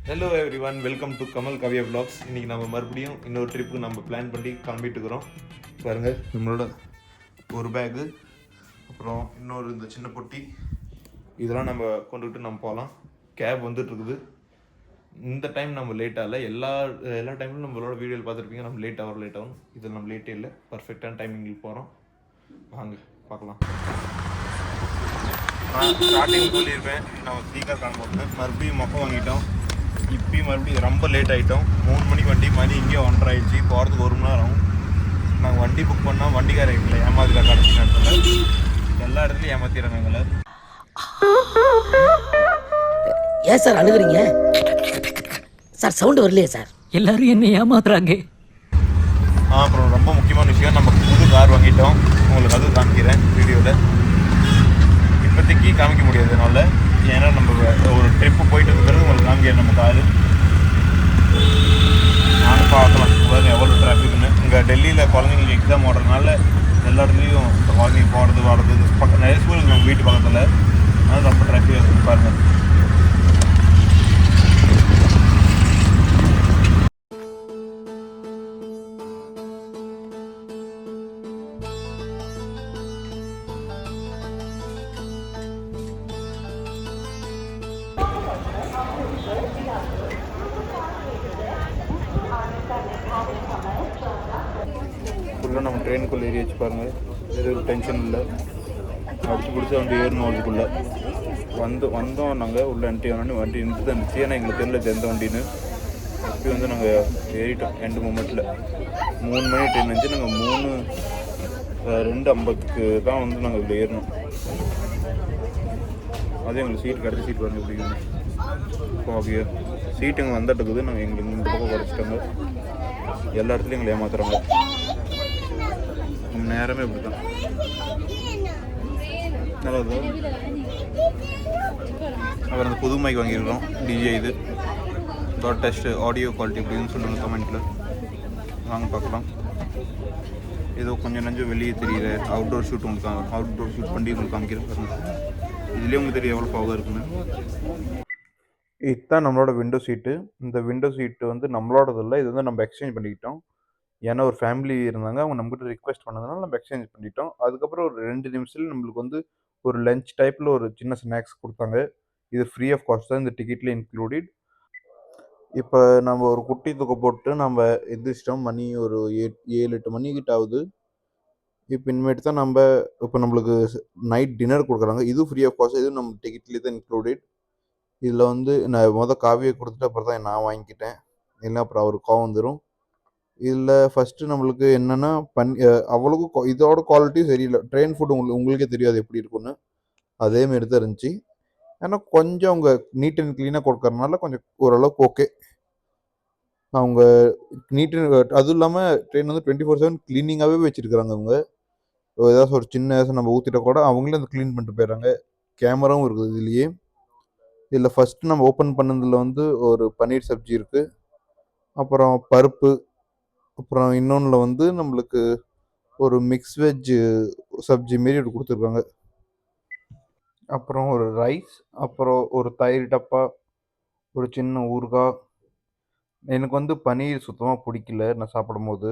Hello everyone, welcome to Kamal Kaviya vlogs. இன்றைக்கி நம்ம மறுபடியும் இன்னொரு ட்ரிப்பு நம்ம பிளான் பண்ணி கிளம்பிட்டு இருக்கிறோம். பாருங்கள், நம்மளோட ஒரு பேகு, அப்புறம் இன்னொரு இந்த சின்ன பொட்டி, இதெல்லாம் நம்ம கொண்டுகிட்டு நம்ம போகலாம். கேப் வந்துட்டுருக்குது. இந்த டைம் நம்ம லேட்டாகல. எல்லா டைம்லையும் நம்மளோட வீடியோவில் பார்த்துருப்பீங்க, நம்ம லேட் ஆகும். இதில் நம்ம லேட்டே இல்லை, பர்ஃபெக்டான டைமிங்கில் போகிறோம். வாங்க பார்க்கலாம். நான் ஸ்டார்டிங் சொல்லியிருப்பேன் நம்ம சீக்கிரம் கிளம்புன்னு. மறுபடியும் மொக்கம் வாங்கிட்டோம். இப்பயும் மறுபடியும் ரொம்ப லேட் ஆகிட்டோம். 3 மணிக்கு வண்டி, மணி இங்கே 1:30 ஆகிடுச்சு. போகிறதுக்கு 1 மணி நேரம் ஆகும். நாங்கள் வண்டி புக் பண்ணால் வண்டிக்கார எங்களை ஏமாத்திர கடைசி நேரத்தில் எல்லா இடத்துலையும் ஏமாத்திடுறாங்க எங்களை. ஏன் சார் அழுகுறீங்க? சார் சவுண்டு வரலையே சார். எல்லாரும் என்ன ஏமாத்துறாங்க. அப்புறம் ரொம்ப முக்கியமான விஷயம், நம்ம புது கார் வாங்கிட்டோம். உங்களுக்கு அதுவும் காமிக்கிறேன் வீடியோவில். இப்போதைக்கு காமிக்க முடியாதுனால, ஏன்னா நம்ம ஒரு ட்ரிப்பு போயிட்டு இருக்கிறது உங்களுக்கு காமிக்கிறேன் நம்ம காரு. நானும் பார்க்கலாம் பாருங்க எவ்வளோ டிராஃபிக்னு. இங்கே டெல்லியில் குழந்தைங்களுக்கு எக்ஸாம் ஓடுறதுனால எல்லா இடத்துலையும் குழந்தைங்க போகிறது வர்றது பக்கம் நிறைய ஸ்கூலுக்கு நம்ம வீட்டு பக்கத்தில், அதனால் ரொம்ப டிராஃபிக்காக இருக்குது பாருங்கள். ஃபுல்லாக நம்ம ட்ரெயினுக்குள்ளே ஏறி வச்சு பாருங்கள். எதுவும் டென்ஷன் இல்லை. அடிச்சு பிடிச்சி வண்டி ஏறணும். அதுக்குள்ளே வந்தோம். நாங்கள் உள்ள வண்டி நின்று தான் இருந்துச்சு. ஏன்னா எங்களுக்கு தெரியல எந்த வண்டின்னு. அப்படி வந்து நாங்கள் ஏறிட்டோம். எண்டு மூமெண்ட்டில் 3 மணி ட்ரெயின் இருந்துச்சு. நாங்கள் 2:50க்கு தான் வந்து நாங்கள் இதில் ஏறணும். அதே எங்களுக்கு சீட் கிடச்சி சீட் பாருங்கள் எப்படிங்க. ஓகே, சீட்டு எங்கே வந்துட்டு இருக்குது. நாங்கள் எங்களுக்கு இந்த பக்கம் குறைச்சிட்டாங்க. எல்லா இடத்துலையும் எங்களை ஏமாத்துறாங்க. நம்ம நேரமே இப்படி தான். நல்லது. அப்புறம் அந்த புது மைக் வாங்கியிருக்கோம், டிஜே. இது டாட் டெஸ்ட் ஆடியோ குவாலிட்டி எப்படின்னு சொல்லுங்கள் கமெண்ட்டில். வாங்க பார்க்கலாம். ஏதோ கொஞ்சம் நஞ்சம் வெளியே தெரியுற அவுட்டோர் ஷூட் பண்ணி உங்களுக்கு காமிக்கிறேன் பாருங்கள். இதுலேயே உங்களுக்கு தெரியும் எவ்வளோ பவர் இருக்குன்னு. இதுதான் நம்மளோட விண்டோ சீட்டு. இந்த விண்டோ சீட்டு வந்து நம்மளோடது இல்லை, இது வந்து நம்ம எக்ஸ்சேஞ்ச் பண்ணிக்கிட்டோம். ஏன்னா ஒரு ஃபேமிலி இருந்தாங்க, அவங்க நம்மகிட்ட ரிக்வெஸ்ட் பண்ணதுனால நம்ம எக்ஸ்சேஞ்ச் பண்ணிட்டோம். அதுக்கப்புறம் ஒரு 2 நிமிஷத்தில் நம்மளுக்கு வந்து ஒரு லஞ்ச் டைப்பில் ஒரு சின்ன ஸ்நாக்ஸ் கொடுத்தாங்க. இது ஃப்ரீ ஆஃப் காஸ்ட் தான், இந்த டிக்கெட்டில் இன்க்ளூடிட். இப்போ நம்ம ஒரு குட்டி தூக்கம் போட்டு நம்ம எந்திரிச்சிட்டோம். மணி ஒரு 7-8 மணிக்கிட்ட ஆகுது. இப்போ இனிமேட்டு தான் இப்போ நம்மளுக்கு நைட் டின்னர் கொடுக்குறாங்க. இதுவும் ஃப்ரீ ஆஃப் காஸ்ட், இதுவும் நம்ம டிக்கெட்லேயே தான் இன்க்ளூடிட். இதில் வந்து நான் காவியை கொடுத்துட்டு அப்புறம் தான் நான் வாங்கிக்கிட்டேன். இல்லைன்னா அப்புறம் அவருக்கு கோவம் வந்துடும். இதில் ஃபஸ்ட்டு நம்மளுக்கு என்னென்னா அவ்வளோக்கும் இதோட குவாலிட்டியும் சரியில்லை. ட்ரெயின் ஃபுட் உங்களுக்கே தெரியாது எப்படி இருக்குன்னு. அதேமாரி தான் இருந்துச்சு. ஏன்னா கொஞ்சம் அவங்க நீட் அண்ட் க்ளீனாக கொடுக்கறதுனால கொஞ்சம் ஓரளவுக்கு ஓகே. அவங்க நீட் அண்ட் அதுவும் இல்லாமல் ட்ரெயின் வந்து 24/7 க்ளீனிங்காகவே வச்சுருக்குறாங்க. அவங்க ஏதாச்சும் ஒரு சின்ன நம்ம ஊற்றிட்ட கூட அவங்களே அந்த க்ளீன் பண்ணிட்டு போயிடுறாங்க. கேமராவும் இருக்குது இதுலேயே. இதில் ஃபஸ்ட்டு நம்ம ஓப்பன் பண்ணதில் வந்து ஒரு பன்னீர் சப்ஜி இருக்குது, அப்புறம் பருப்பு, அப்புறம் இன்னொன்றில் வந்து நம்மளுக்கு ஒரு மிக்ஸ் வெஜ் சப்ஜி மாரி கொடுத்துருக்காங்க. அப்புறம் ஒரு ரைஸ், அப்புறம் ஒரு தயிர் டப்பா, ஒரு சின்ன ஊறுகாய். எனக்கு வந்து பன்னீர் சுத்தமாக பிடிக்கல. நான் சாப்பிடும்போது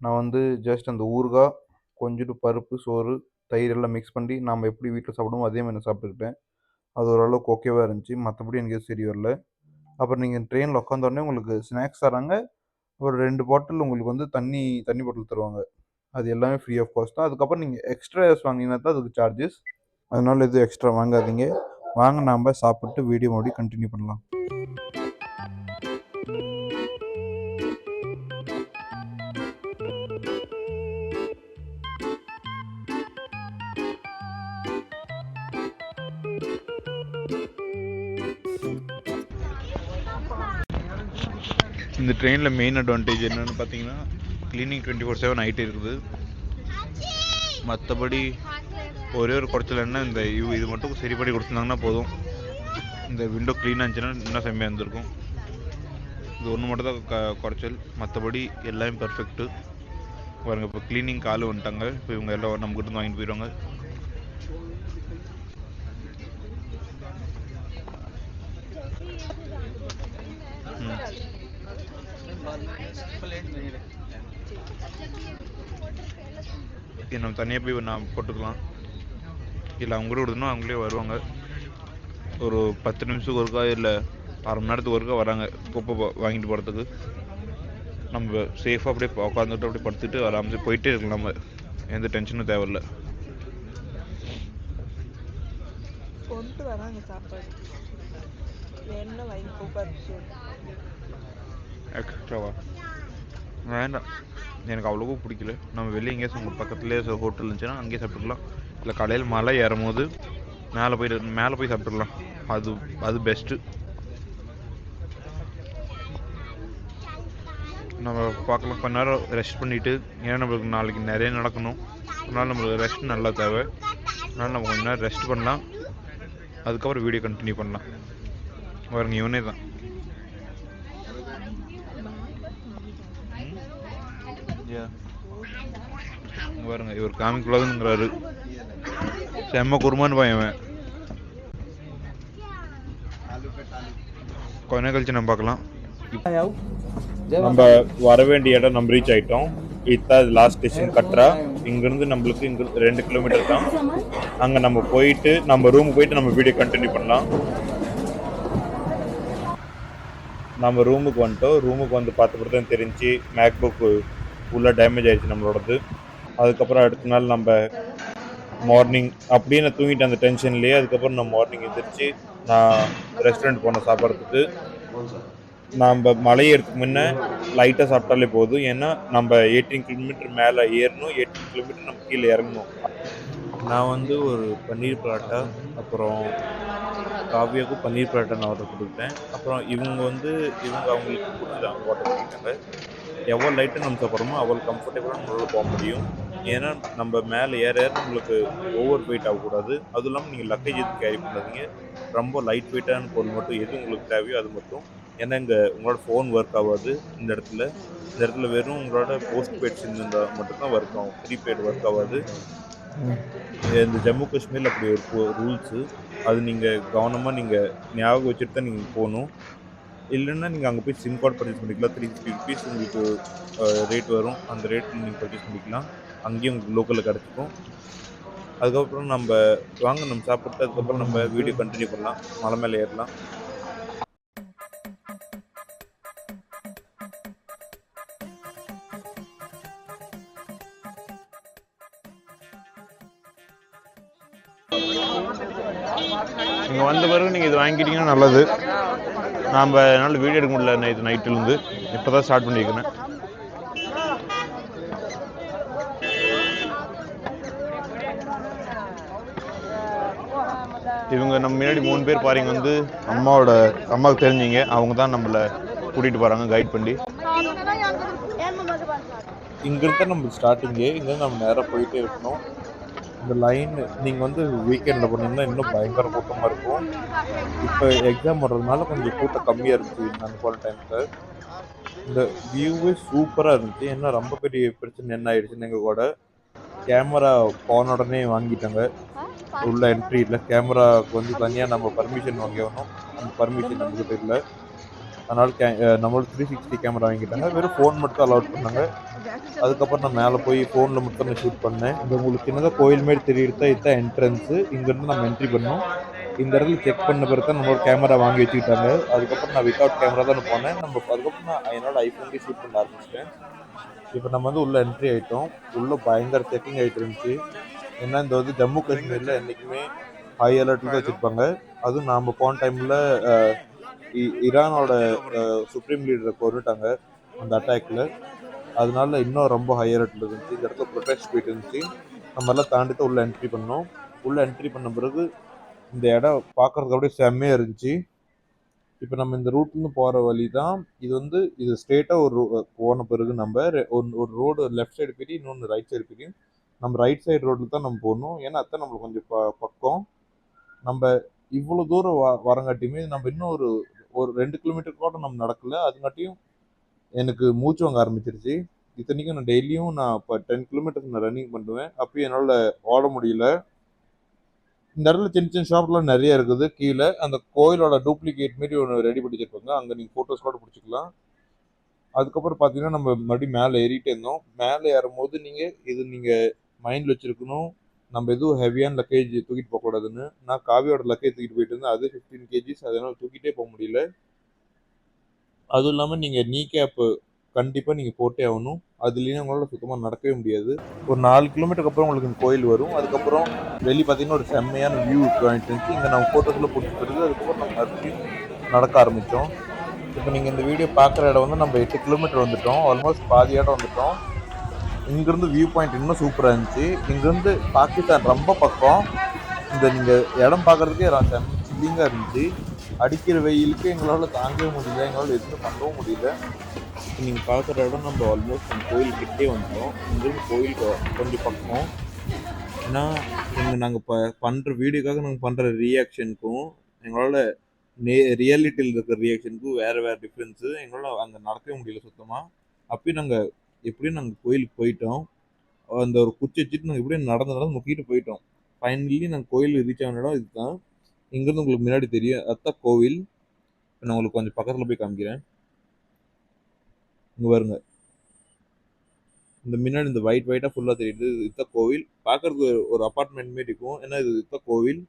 நான் வந்து ஜஸ்ட் அந்த ஊறுகாய், கொஞ்சோண்டு பருப்பு, சோறு, தயிர் எல்லாம் மிக்ஸ் பண்ணி நாம் எப்படி வீட்டில் சாப்பிடுவோம் அதே மாதிரி நான் சாப்பிட்டுக்கிட்டேன். அது ஓரளவுக்கு ஓகேவாக இருந்துச்சு. மற்றபடி எனக்கு எதுவும் சரி வரல. அப்புறம் நீங்கள் ட்ரெயினில் உட்காந்தோடனே உங்களுக்கு ஸ்நாக்ஸ் தராங்க. ஒரு 2 பாட்டில் உங்களுக்கு வந்து தண்ணி பாட்டில் தருவாங்க. அது எல்லாமே ஃப்ரீ ஆஃப் காஸ்ட் தான். அதுக்கப்புறம் நீங்கள் எக்ஸ்ட்ரா வாங்கினா தான் அதுக்கு சார்ஜஸ். அதனால எதுவும் எக்ஸ்ட்ரா வாங்காதீங்க. வாங்க நாம் சாப்பிட்டு வீடியோ மறுபடியும் கண்டினியூ பண்ணலாம். இந்த ட்ரெயினில் மெயின் அட்வான்டேஜ் என்னென்னு பார்த்தீங்கன்னா, க்ளீனிங் 24/7 ஆகிட்டே இருக்குது. மற்றபடி ஒரே ஒரு குறைச்சல் என்ன, இந்த இது மட்டும் சரி பண்ணி கொடுத்துருந்தாங்கன்னா போதும். இந்த விண்டோ க்ளீனாக இருந்துச்சுன்னா இன்னும் செம்மையாக இருந்திருக்கும். இது ஒன்று மட்டும் தான் குறைச்சல். மற்றபடி எல்லாமே பர்ஃபெக்ட்டு. பாருங்கள், இப்போ க்ளீனிங் ஆள் வந்துட்டாங்க. இப்போ இவங்க எல்லாம் நம்மக்கிட்ட இருந்து வாங்கிட்டு போயிடுவாங்க. இது நம்ம தனியாக போய் நான் போட்டுக்கலாம், இல்லை அவங்க கூட விடணும், அவங்களே வருவாங்க. ஒரு 10 நிமிஷத்துக்கு ஒருக்கா இல்லை அரை மணி நேரத்துக்கு ஒருக்கா வராங்க குப்பை வாங்கிட்டு போகிறதுக்கு. நம்ம சேஃபாக அப்படியே உட்காந்துட்டு அப்படியே படுத்துட்டு ஆராமசே போயிட்டே இருக்கலாம், நம்ம எந்த டென்ஷனும் தேவையில்ல. கொண்டு வராங்க சாப்பாடு, வேணும்னா வாங்கிக்கோ. பறிச்சு எக்ஸ்ட்ராவா? வேண்டாம், எனக்கு அவ்வளோக்கும் பிடிக்கல. நம்ம வெளியே எங்கேயாச்சும் உங்கள் பக்கத்துலேயே ஹோட்டல் இருந்துச்சுன்னா அங்கேயே சாப்பிட்டுக்கலாம், இல்லை கடையில் மலை ஏறும் போது மேலே போய் சாப்பிட்டுக்கலாம். அது பெஸ்ட்டு. நம்ம பார்க்கலாம், கொஞ்ச நேரம் ரெஸ்ட் பண்ணிவிட்டு, ஏன்னா நம்மளுக்கு நாளைக்கு நிறைய நடக்கணும், அதனால் நம்மளுக்கு ரெஸ்ட் நல்லா தேவை. அதனால் நம்ம கொஞ்ச நேரம் ரெஸ்ட் பண்ணலாம், அதுக்கப்புறம் வீடியோ கண்டினியூ பண்ணலாம். பாருங்க, இவனே தான். பாருங்க, இவர் காமிக்கூடாதுங்கிறாரு. செம்ம குருமான்னு பையன். கொஞ்ச நேரம் கழிச்சு நம்ம பார்க்கலாம். நம்ம வர வேண்டிய இடம் நம்ம ரீச் ஆகிட்டோம். இதுதான் லாஸ்ட் ஸ்டேஷன் கட்ரா. இங்கேருந்து நம்மளுக்கு இங்கே 2 கிலோமீட்டர் தான். அங்கே நம்ம போயிட்டு நம்ம ரூமுக்கு போயிட்டு நம்ம வீடியோ கண்டினியூ பண்ணலாம். நம்ம ரூமுக்கு வந்துட்டோம். ரூமுக்கு வந்து பார்த்த தான் தெரிஞ்சு மேக்புக்கு ஃபுல்லாக டேமேஜ் ஆகிடுச்சு நம்மளோடது. அதுக்கப்புறம் அடுத்த நாள் நம்ம மார்னிங் அப்படியே நான் தூங்கிட்டு அந்த டென்ஷன்லேயே. அதுக்கப்புறம் நான் மார்னிங் எழுந்திரிச்சு நான் ரெஸ்டாரண்ட் போனேன் சாப்பிட்றதுக்கு. நம்ம மலை ஏறதுக்கு முன்னே லைட்டாக சாப்பிட்டாலே போதும், ஏன்னா நம்ம 18 கிலோமீட்டர் மேலே ஏறணும், 18 கிலோமீட்டர் நம்ம கீழே இறங்கணும். நான் வந்து ஒரு பன்னீர் பரோட்டா, அப்புறம் காவியாவுக்கும் பன்னீர் பரோட்டா நான் ஆர்டர் கொடுத்தேன். அப்புறம் இவங்க அவங்களுக்கு பிடிச்சது ஆர்டர் பண்ணிட்டாங்க. எவ்வளோ லைட்டாக நம்ம சாப்பிட்றோமோ அவ்வளோ கம்ஃபர்டபுளாக நம்மளால் போக முடியும். ஏன்னா நம்ம மேலே ஏற நம்மளுக்கு ஓவர் வெயிட் ஆகக்கூடாது. அதுவும் இல்லாமல் நீங்கள் லக்கேஜ் எதுவும் கேரி பண்ணாதீங்க. ரொம்ப லைட் வெயிட்டான பொருள் மட்டும் எது உங்களுக்கு தேவையோ அது மட்டும். ஏன்னா இங்கே உங்களோட ஃபோன் ஒர்க் ஆகாது. இந்த இடத்துல வெறும் உங்களோட போஸ்ட் பெய்ட் சிம் இருந்தால் மட்டும்தான் ஒர்க் ஆகும், ப்ரீபெய்டு ஒர்க் ஆகாது. இந்த ஜம்மு காஷ்மீரில் அப்படி ஒரு ரூல்ஸு. அது நீங்கள் கவனமாக நீங்கள் ஞாபகம் வச்சுட்டு தான் நீங்கள் போகணும். இல்லைன்னா நீங்கள் அங்கே போய் சிம் கார்டு பர்ச்சேஸ் பண்ணிக்கலாம். 350 ருபீஸ் உங்களுக்கு ரேட் வரும். அந்த ரேட்டில் நீங்கள் பர்ச்சேஸ் பண்ணிக்கலாம். அங்கேயும் உங்களுக்கு லோக்கலில் கிடச்சிக்கும். அதுக்கப்புறம் நம்ம சாப்பிட்டு அதுக்கப்புறம் நம்ம வீடியோ கண்டினியூ பண்ணலாம், மலை மேலே ஏறலாம். இங்கே வந்த பிறகு நீங்கள் இது வாங்கிட்டீங்கன்னா நல்லது. நாம் என்னால் வீடியோ எடுக்க முடியல நேற்று நைட்டுலேருந்து. இப்போ தான் ஸ்டார்ட் பண்ணியிருக்கிறேன். இவங்க நம்ம முன்னாடி 3 பேர் பாருங்க வந்து அம்மாவுக்கு தெரிஞ்சிங்க. அவங்க தான் நம்மளை கூட்டிகிட்டு போகிறாங்க கைட் பண்ணி. இங்கிருந்து நம்ம ஸ்டார்டிங்கே, இங்கேருந்து நம்ம நேராக போயிட்டே இருக்கணும். இந்த லைன் நீங்கள் வந்து வீக்கெண்டில் போனீங்கன்னா இன்னும் பயங்கர கூட்டமாக இருக்கும். இப்போ எக்ஸாம் வர்றதுனால கொஞ்சம் கூட்டம் கம்மியாக இருந்துச்சு நான் போன டைமில். இந்த வியூவே சூப்பராக இருந்துச்சு. ஏன்னா ரொம்ப பெரிய பிரச்சனை என்ன ஆயிடுச்சுன்னு எங்கள் கூட கேமரா போன உடனே வாங்கிட்டாங்க. உள்ள என்ட்ரியில் கேமராவுக்கு வந்து தனியாக நம்ம பர்மிஷன் வாங்கணும். அந்த பர்மிஷன் நம்மக்கிட்ட இல்லை. அதனால் நம்மளோட 360 கேமரா வாங்கிட்டாங்க. வெறும் ஃபோன் மட்டும் அலோட் பண்ணாங்க. அதுக்கப்புறம் நான் மேலே போய் ஃபோனில் மட்டும் நான் ஷூட் பண்ணேன். இந்த உங்களுக்கு சின்னதாக கோயில் மாரி தெரியுறதா, இதுதான் என்ட்ரன்ஸு. இங்கேருந்து நம்ம என்ட்ரி பண்ணோம். இந்த இடத்துல செக் பண்ண பிறகு தான் நம்மளோட கேமரா வாங்கி வச்சுக்கிட்டாங்க. அதுக்கப்புறம் நான் வித்தவுட் கேமரா தான் போனேன். அதுக்கப்புறம் நான் என்னோட ஐஃபோன்லேயே ஷூட் பண்ண ஆரம்பிச்சிட்டேன். இப்போ நம்ம வந்து உள்ளே என்ட்ரி ஆகிட்டோம். உள்ளே பயங்கர செக்கிங் ஆகிட்டு இருந்துச்சு. ஏன்னா இந்த வந்து ஜம்மு காஷ்மீரில் என்றைக்குமே ஹை அலர்ட்டில் தான் வச்சுருப்பாங்க. அதுவும் நாம் போன டைமில் ஈரானோட சுப்ரீம் லீடரை கொண்டுட்டாங்க அந்த அட்டாக்கில். அதனால இன்னும் ரொம்ப ஹை அலர்ட்டில் இருந்துச்சு. இந்த இடத்துல ப்ரொடெஸ்ட் போயிட்டு இருந்துச்சு. நம்ம எல்லாம் தாண்டி தான் உள்ளே என்ட்ரி பண்ணோம். உள்ளே என்ட்ரி பண்ண பிறகு இந்த இடம் பார்க்குறதுக்கு அப்படியே செம்மையாக இருந்துச்சு. இப்போ நம்ம இந்த ரூட்லேருந்து போகிற வழி தான் இது ஸ்ட்ரெயிட்டாக போன பிறகு நம்ம ஒரு ரோடு லெஃப்ட் சைடு போயிட்டு இன்னொன்று ரைட் சைடு போயிட்டு நம்ம ரைட் சைடு ரோட்டில் தான் நம்ம போகணும். ஏன்னா அதான் நம்மளுக்கு கொஞ்சம் பக்கம். நம்ம இவ்வளோ தூரம் வரங்காட்டியுமே நம்ம இன்னும் ஒரு 2 கிலோமீட்டர் கூட நம்ம நடக்கல. அதுங்காட்டியும் எனக்கு மூச்சு வாங்க ஆரம்பிச்சிருச்சு. இத்தனைக்கும் நான் டெய்லியும் இப்போ 10 கிலோமீட்டர்ஸ் நான் ரன்னிங் பண்ணுவேன். அப்பயும் என்னால் ஓட முடியல. இந்த இடத்துல சின்ன சின்ன ஷாப்லாம் நிறைய இருக்குது. கீழே அந்த கோயிலோட டூப்ளிகேட் மாரி ஒன்று ரெடி பண்ணி வச்சிருப்பாங்க. அங்கே நீங்கள் ஃபோட்டோஸ் கூட பிடிச்சிக்கலாம். அதுக்கப்புறம் பார்த்தீங்கன்னா நம்ம மறுபடியும் மேலே ஏறிட்டே இருந்தோம். மேலே ஏறும்போது நீங்கள் மைண்டில் வச்சிருக்கணும், நம்ம எதுவும் ஹெவியான லக்கேஜ் தூக்கிட்டு போகக்கூடாதுன்னு. நான் காவியோட லக்கேஜ் தூக்கிட்டு போயிட்டு இருந்தேன். அது 15 கேஜிஸ். அதனால் தூக்கிட்டே போக முடியல. அதுவும் இல்லாமல் நீங்கள் நீ கேப்பு கண்டிப்பாக நீங்கள் போட்டே ஆகணும். அது இல்லைன்னா உங்களால் சுத்தமாக நடக்கவே முடியாது. ஒரு 4 கிலோமீட்டருக்கு அப்புறம் உங்களுக்கு இந்த கோயில் வரும். அதுக்கப்புறம் வெளியே பார்த்தீங்கன்னா ஒரு செம்மையான வியூ பாயிண்ட் இருந்துச்சு. இங்கே நம்ம ஃபோட்டோஸ்லாம் பிடிச்சிட்டு இருக்குது. அதுக்கப்புறம் நம்ம மறுபடியும் நடக்க ஆரம்பித்தோம். இப்போ நீங்கள் இந்த வீடியோ பார்க்குற இடம் வந்து நம்ம 8 கிலோமீட்டர் வந்துட்டோம். ஆல்மோஸ்ட் பாதி இடம் வந்துட்டோம். இங்கேருந்து வியூ பாயிண்ட் இன்னும் சூப்பராக இருந்துச்சு. இங்கேருந்து பாகிஸ்தான் ரொம்ப பக்கம். இந்த நீங்கள் இடம் பார்க்குறதுக்கே செம்ம சில்லிங்காக இருந்துச்சு. அடிக்கிற வெயிலுக்கு எங்களால் தாங்கவே முடியல. எங்களால் எதுவுமே பண்ணவும் முடியல. நீங்கள் பார்க்குற இடம் நம்ம ஆல்மோஸ்ட் நம்ம கோயில்கிட்டே வந்துட்டோம். இங்கேருந்து கோயில் கொஞ்சம் பக்கம். ஏன்னா இங்கே நாங்கள் பண்ணுற வீடியோக்காக நாங்கள் பண்ணுற ரியாக்ஷனுக்கும் எங்களால் ரியாலிட்டியில் இருக்கிற ரியாக்ஷனுக்கும் வேறு டிஃப்ரென்ஸு. எங்களால் அங்கே நடக்கவே முடியல சுத்தமாக. அப்பயும் நாங்கள் எப்படியும் நாங்கள் கோயிலுக்கு போயிட்டோம். அந்த ஒரு குச்சி வச்சுட்டு நாங்கள் எப்படியும் நடந்து முக்கிட்டு போயிட்டோம். ஃபைனலி நாங்கள் கோயில் ரீச் ஆன இடம் இதுதான். இங்கேருந்து உங்களுக்கு முன்னாடி தெரியும் அதுதான் கோவில். நான் உங்களுக்கு கொஞ்சம் பக்கத்தில் போய் காமிக்கிறேன். இங்கே பாருங்க, இந்த முன்னாடி இந்த ஒயிட்டாக ஃபுல்லாக தெரியுது. இதுதான் கோவில். பார்க்கறதுக்கு ஒரு அப்பார்ட்மெண்ட் மாரி இருக்கும். ஏன்னா இதுதான் கோவில்.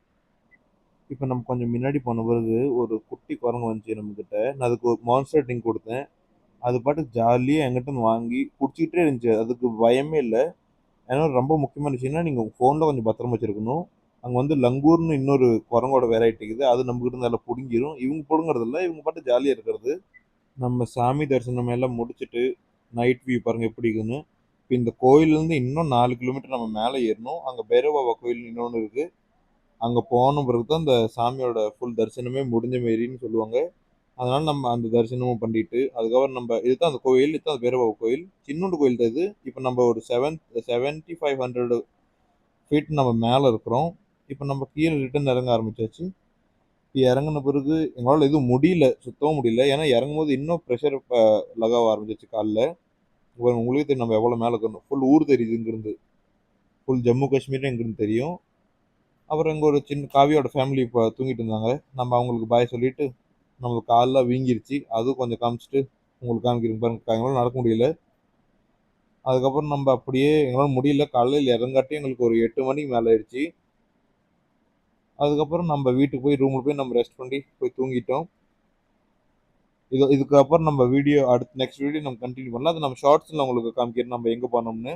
இப்போ நம்ம கொஞ்சம் முன்னாடி போன பிறகு ஒரு குட்டி குரங்கு வந்துச்சு நம்மக்கிட்ட. நான் அதுக்கு ஒரு மான்ஸ்டர் ட்ரிங்க் கொடுத்தேன். அது பாட்டுக்கு ஜாலியாக எங்கிட்ட வாங்கி குடிச்சிக்கிட்டே இருந்துச்சு. அதுக்கு பயமே இல்லை. ஏன்னா ரொம்ப முக்கியமான விஷயம்னா நீங்கள் உங்கள் ஃபோனில் கொஞ்சம் பத்திரமா வச்சுருக்கணும். அங்கே வந்து லங்கூர்னு இன்னொரு குரங்கோட வெரைட்டி இருக்குது. அது நம்மக்கிட்ட இருந்து எல்லாம் பிடுங்கிரும். இவங்க பிடுங்குறதில்ல, இவங்க பாட்டு ஜாலியாக இருக்கிறது. நம்ம சாமி தரிசனம் எல்லாம் முடிச்சுட்டு நைட் வியூ பாருங்கள் எப்படி இருக்குன்னு. இப்போ இந்த கோயிலேருந்து இன்னும் 4 கிலோமீட்டர் நம்ம மேலே ஏறணும். அங்கே பைரவபாபா கோயில் இன்னொன்று இருக்குது. அங்கே போன பிறகு தான் இந்த சாமியோட ஃபுல் தரிசனமே முடிஞ்ச மாரின்னு சொல்லுவாங்க. அதனால் நம்ம அந்த தரிசனமும் பண்ணிட்டு அதுக்கப்புறம் நம்ம இதுதான் அந்த கோயில். இதுதான் பைரவபாபா கோயில். சின்னோண்டு கோயில் தான் இது. இப்போ நம்ம ஒரு 7500 ஃபீட் நம்ம மேலே இருக்கிறோம். இப்போ நம்ம கீழே ரிட்டர்ன் இறங்க ஆரம்பிச்சாச்சு. இறங்கின பிறகு எங்களால் எதுவும் முடியல, சுத்தவும் முடியல. ஏன்னா இறங்கும்போது இன்னும் ப்ரெஷர் லகாவ ஆரம்பிச்சிச்சு காலில். உங்களுக்கே தெரியும் நம்ம எவ்வளோ மேலே இருக்கணும். ஃபுல் ஊர் தெரியுது இங்கேருந்து. ஃபுல் ஜம்மு காஷ்மீரும் இங்கேருந்து தெரியும். அப்புறம் இங்கே ஒரு சின்ன காவியோட ஃபேமிலி இப்போ தூங்கிட்டு இருந்தாங்க. நம்ம அவங்களுக்கு பாய் சொல்லிவிட்டு நம்மளுக்கு காலெலாம் வீங்கிருச்சு. அதுவும் கொஞ்சம் காமிச்சிட்டு உங்களுக்கு காமிக்கிறேன் பாருங்க. எங்களால் நடக்க முடியல. அதுக்கப்புறம் நம்ம அப்படியே எங்களால் முடியல. காலையில் இறங்காட்டி எங்களுக்கு ஒரு 8 மணிக்கு மேலே ஆயிடுச்சு. அதுக்கப்புறம் நம்ம வீட்டுக்கு போய் ரூமில் போய் நம்ம ரெஸ்ட் பண்ணி போய் தூங்கிட்டோம். இதுக்கப்புறம் நம்ம வீடியோ நெக்ஸ்ட் வீடியோ நம்ம கண்டினியூ பண்ணலாம். அது நம்ம ஷார்ட்ஸில் உங்களுக்கு காமிக்கிறேன் நம்ம எங்கே போனோம்னு.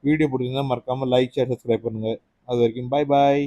வீடியோ பிடிச்சிருந்தா மறக்காமல் லைக், ஷேர், சப்ஸ்கிரைப் பண்ணுங்கள். அது வரைக்கும் பாய் பாய்.